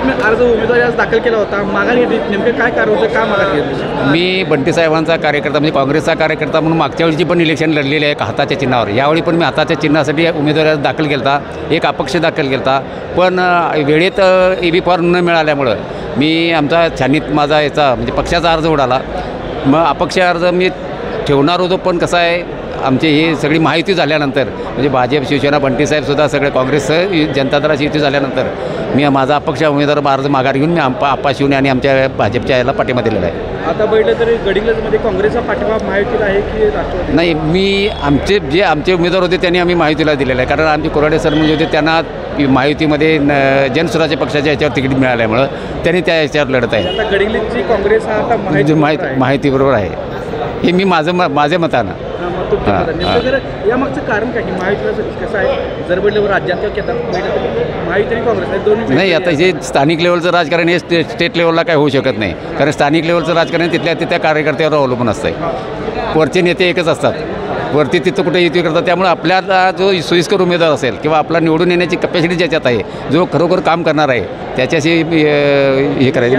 तुम्ही अर्ज उमेदवारी आज दाखल केला होता, माघार घेतली, नेमकं काय कारण होतं, का माघार घेतली? मी बंटी साहेबांचा कार्यकर्ता म्हणजे काँग्रेसचा कार्यकर्ता म्हणून मागच्या वेळीची पण इलेक्शन लढलेली आहे हाताच्या चिन्हावर. यावेळी पण मी हाताच्या चिन्हासाठी उमेदवारी दाखल केला होता, एक अपक्ष दाखल केला होता. पण वेळेत EB फॉर्म न मिळाल्यामुळं मी आमचा छानीत माझा याचा म्हणजे पक्षाचा अर्ज उडाला. मग अपक्ष अर्ज मी ठेवणार होतो, पण कसं आहे आमची ही सगळी माहिती झाल्यानंतर म्हणजे भाजप शिवसेना बंटीसाहेबसुद्धा सगळे काँग्रेस जनता दलाची युती झाल्यानंतर मी माझा अपक्ष उमेदवार अर्ज माघार घेऊन मी आप्पा शिवणे आणि आमच्या भाजपच्या याला पाठिंबा दिलेला आहे. आता बैठक तरी गडिंग्लजमध्ये काँग्रेसचा पाठिंबा महायुतीला आहे की राष्ट्रवादी? नाही, मी आमचे उमेदवार होते त्यांनी आम्ही महायुतीला दिलेलं आहे. कारण आमचे कोराडे सर म्हणजे होते, त्यांना महायुतीमध्ये जनसुराज्य पक्षाच्या याच्यावर तिकीट मिळाल्यामुळं त्यांनी त्या याच्यावर लढत आहे. आता गडिंग्लजची काँग्रेस हा आता माहितीबरोबर आहे, हे मी माझ्या मतानं. यामागचं कारण काय की महायुतीला कसं आहे, जर बैठकीवर राज्यात महायुती आणि काँग्रेस दोन्ही नाही. आता जे स्थानिक लेवलचं राजकारण हे स्टेट लेवलला काय होऊ शकत नाही, कारण स्थानिक लेवलचं राजकारण तिथल्या कार्यकर्त्यावर अवलंबून असतं. वरचे नेते एकच असतात, वरती तिथं कुठे युती करतात. त्यामुळे आपल्याला जो सोयीस्कर उमेदवार असेल किंवा आपला निवडून येण्याची कपॅसिटी ज्याच्यात आहे, जो खरोखर काम करणार आहे, त्याच्याशी हे करायचं.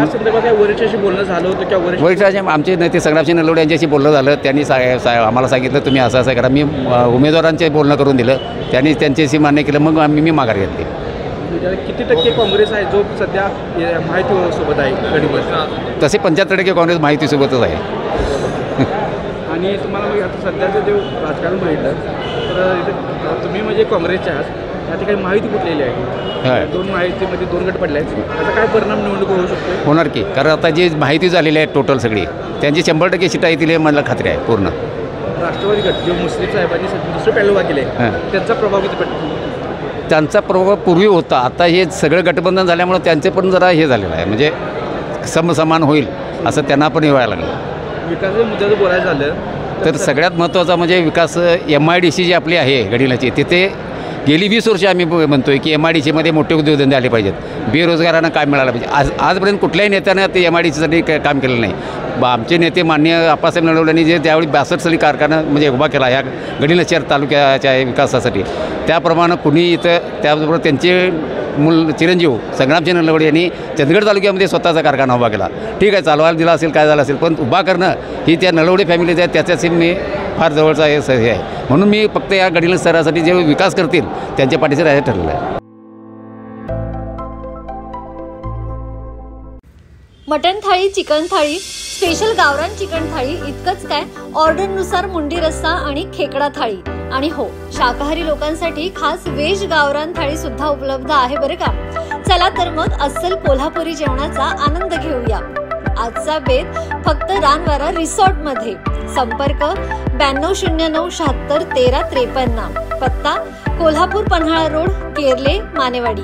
वरिष्ठांशी बोलणं झालं होतं किंवा वरिष्ठांचे आमचे नेते संग्रामसिंह नलवडे यांच्याशी बोलणं झालं. त्यांनी आम्हाला सांगितलं तुम्ही असं करा. मी उमेदवारांचे बोलणं करून दिलं, त्यांनी त्यांच्याशी मान्य केलं. मग मी माघार घेतली. किती टक्के काँग्रेस आहे जो सध्या माहितीसोबत आहे? तसे 75% काँग्रेस माहितीसोबतच आहे. आणि तुम्हाला मग आता सध्याचं जे राजकारण बघितलं तर तुम्ही म्हणजे काँग्रेसचे आहात, या ठिकाणी माहिती फुटलेली आहे. दोन माहितीमध्ये 2 गट पडले आहेत. त्याचा काय परिणाम निवडणूक होऊ शकतो? होणार की, कारण आता जी माहिती झालेली आहे टोटल सगळी, त्यांची 100% सीटा येतील मला खात्री आहे पूर्ण. राष्ट्रवादी गट जो मुस्लिम साहेबांनी दुसरे पॅनल उभा केले, त्यांचा प्रभाव किती पडतो? त्यांचा प्रभाव पूर्वी होता, आता हे सगळं गठबंधन झाल्यामुळं त्यांचे पण जरा हे झालेलं आहे, म्हणजे समसमान होईल असं त्यांना पण व्हायला लागलं. विकासाच्या मुद्द्याचं बोलायचं झालं तर सगळ्यात महत्त्वाचा म्हणजे विकास MIDC जी आपली आहे गडिंग्लजची, तिथे गेली 20 वर्ष आम्ही म्हणतोय की MIDCमध्ये मोठे उद्योगधंदे आले पाहिजेत, बेरोजगारांना काम मिळालं पाहिजे. आजपर्यंत कुठल्याही नेत्यानं ते MIDCसाठी काम केलेलं नाही. आमचे नेते माननीय आप्पासाहेब नलवडेंनी जे त्यावेळी 62 साली कारखाना म्हणजे उभा केला ह्या गडिंग्लज शहर तालुक्याच्या विकासासाठी, त्याप्रमाणे कुणी इथं त्याबरोबर त्यांचे चिरंजीव संग्रामसिंह नलवडे यांनी चंदगड तालुक्यामध्ये स्वतःचा कारखाना उभा केला. ठीक आहे, चालवायला दिला असेल, काय झालं असेल, पण उभा करणं ही त्या नलवडे फॅमिलीचं आहे, त्याच्याशी मी फार जवळचा हे आहे. म्हणून मी फक्त या गडिंग्लज शहरासाठी जे विकास करतील त्यांच्या पाठीशी राहायचं ठरलेलं आहे. मटण थाळी, चिकन थाळी, स्पेशल गावरान चिकन थाळी इतकंच काय, ऑर्डरनुसार मुंडी रस्सा आणि खेकडा थाळी. आणि हो, शाकाहारी लोकांसाठी खास व्हेज गावरान थाळी सुद्धा उपलब्ध आहे बरं का. चला तर मग अस्सल कोल्हापुरी जेवणाचा आनंद घेऊया. आजचा बेत फक्त रानवारा रिसॉर्ट मध्ये. संपर्क 9209 76 13 53. पत्ता कोल्हापूर पन्हाळा रोड, केरले, मानेवाडी.